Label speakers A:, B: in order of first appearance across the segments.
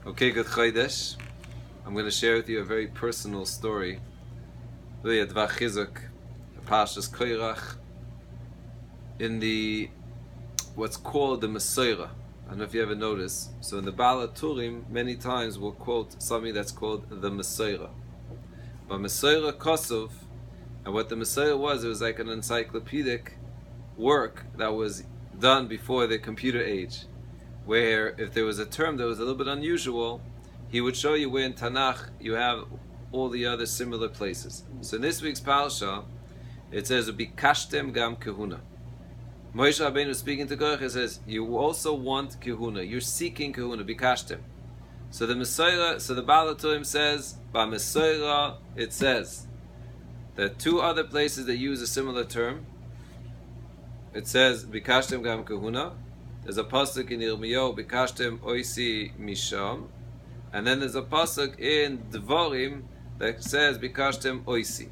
A: Okay, good Chodesh. I'm going to share with you a very personal story. Really, Advar Chizuk, Parshas Korach, in the what's called the Mesorah. I don't know if you ever noticed. So in the Baal HaTurim, many times we'll quote something that's called the Mesorah. But Mesorah Kosov, and what the Mesorah was, it was like an encyclopedic work that was done before the computer age, where if there was a term that was a little bit unusual, he would show you where in Tanakh you have all the other similar places. So in this week's Parasha, it says, Bikashtem gam kehuna. Moshe Rabbeinu speaking to korach, it says, you also want kehuna. You're seeking kehuna, bikashtem. So the Mesorah, so the Baal HaTurim says, Ba Mesorah, it says, there are two other places that use a similar term. It says, Bikashtem gam kehuna. There's a pasuk in Yirmiyahu, Bikashtem oisi misham, and then there's a pasuk in Dvarim that says Bikashtem oisi.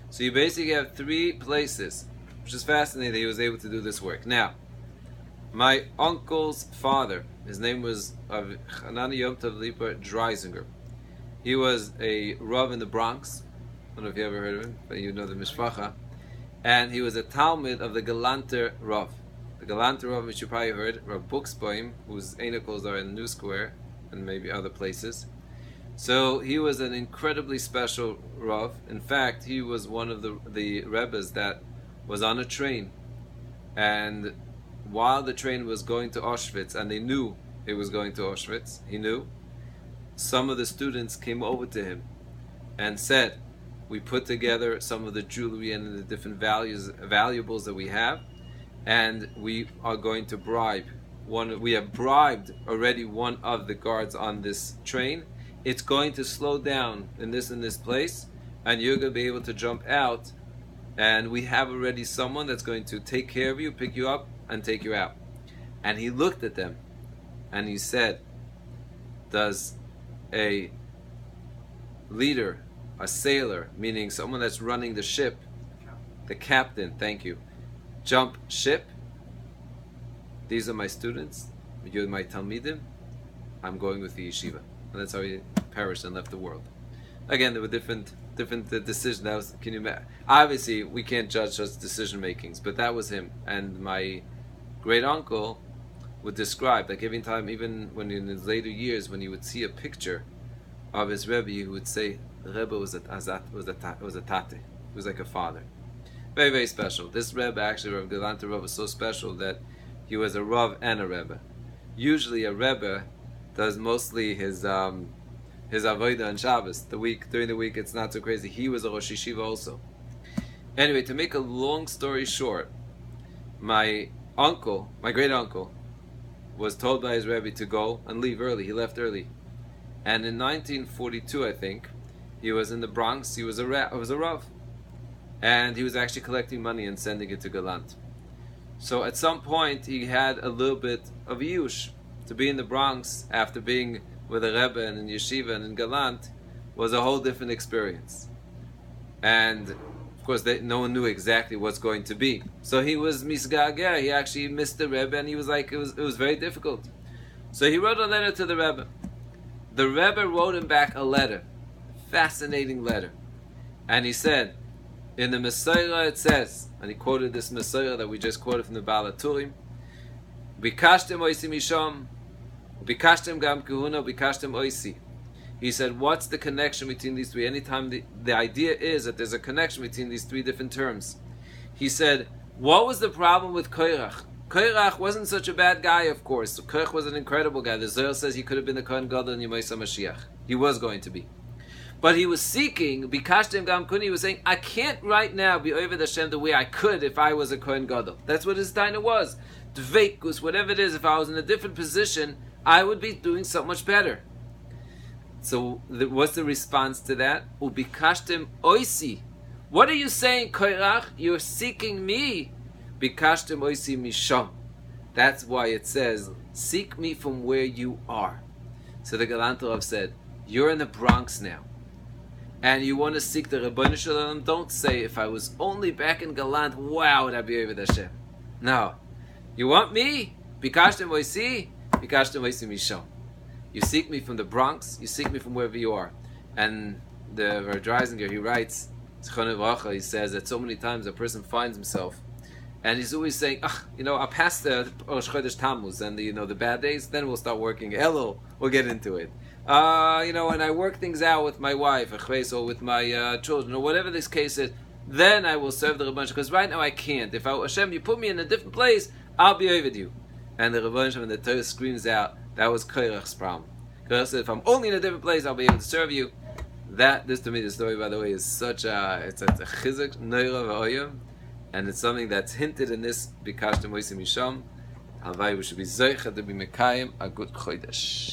A: So you basically have three places, which is fascinating that he was able to do this work. Now, my uncle's father, his name was Hanani Yom Tov Lipa Dreisinger. He was a Rav in the Bronx. I don't know if you ever heard of him, but you know the Mishpacha. And he was a Talmud of the Galanter Rav. The Galanter Rav, which you probably heard, Rav Buxbaum, whose anacles are in the New Square and maybe other places. So he was an incredibly special Rav. In fact, he was one of the Rebbes that was on a train. And while the train was going to Auschwitz, and they knew it was going to Auschwitz, he knew, some of the students came over to him and said, we put together some of the jewelry and the different valuables that we have, and we are going to bribe we have bribed already one of the guards on this train. It's going to slow down in this place, and you're going to be able to jump out, and we have already someone that's going to take care of you, pick you up, and take you out. And he looked at them, and he said, does a leader, a sailor, meaning someone that's running the ship, the captain, thank you, jump ship? These are my students, you're my Talmidim, I'm going with the yeshiva. And that's how he perished and left the world. Again, there were different decisions. That was, can you imagine? Obviously, we can't judge such decision makings, but that was him. And my great uncle would describe, like every time, even when in his later years, when he would see a picture of his Rebbe, he would say, the Rebbe was a tate. He was like a father. Very, very special. This Rebbe, actually, Rav Galanter Rav, was so special that he was a Rav and a Rebbe. Usually a Rebbe does mostly his avodah on Shabbos. During the week it's not so crazy. He was a Rosh Yeshiva also. Anyway, to make a long story short, my great uncle, was told by his Rebbe to go and leave early. He left early. And in 1942, I think, he was in the Bronx. He was a Rav. And he was actually collecting money and sending it to Galant. So at some point he had a little bit of yush. To be in the Bronx after being with a Rebbe and in Yeshiva and in Galant was a whole different experience. And of course no one knew exactly what's going to be. So he was misgageh. He actually missed the Rebbe, and he was like, it was very difficult. So he wrote a letter to the Rebbe. The Rebbe wrote him back a letter. Fascinating letter. And he said, in the Mesorah it says, and he quoted this Mesorah that we just quoted from the Baal HaTurim, Bikashtem oisi misham, Bikashtem gam kehuna, Bikashtem oisi. He said, what's the connection between these three? Anytime the idea is that there's a connection between these three different terms. He said, what was the problem with korach? Korach wasn't such a bad guy, of course. Korach was an incredible guy. The Zohar says he could have been the Kohen Gadol in Yemei Mashiach. He was going to be. But he was seeking, Bikashtem gam kehuna, he was saying, I can't right now be over Hashem the way I could if I was a Kohen Gadol. That's what his taina was. Dveikus, whatever it is, if I was in a different position, I would be doing so much better. So what's the response to that? Ubikashtem oisi. What are you saying, korach? You're seeking me. Bikashtem oisi misham. That's why it says, seek me from where you are. So the Galanter Rav said, you're in the Bronx now, and you want to seek the Rebbeinu Shalom. Don't say, if I was only back in Galant, wow, would I be over Hashem. No. You want me? Bikashtem oisi? Bikashtem oisi misham. You seek me from the Bronx, you seek me from wherever you are. And the Rabbi Dreisinger, he writes, he says that so many times a person finds himself, and he's always saying, I'll pass the Rosh Chodesh Tammuz and the bad days, then we'll start working. Elul, we'll get into it. And I work things out with my wife, or with my children, or whatever this case is, then I will serve the Rebbeinu, because right now I can't. If Hashem, you put me in a different place, I'll be over you. And the Rebbeinu and the Torah screams out, that was korach's problem. Korach said, if I'm only in a different place, I'll be able to serve you. This to me, the story, by the way, is such it's a chizuk, neira v'oyim, and it's something that's hinted in this Bikashtem Moisim Misham. Halvai, we should be zeicha to be mekayim a good chodesh.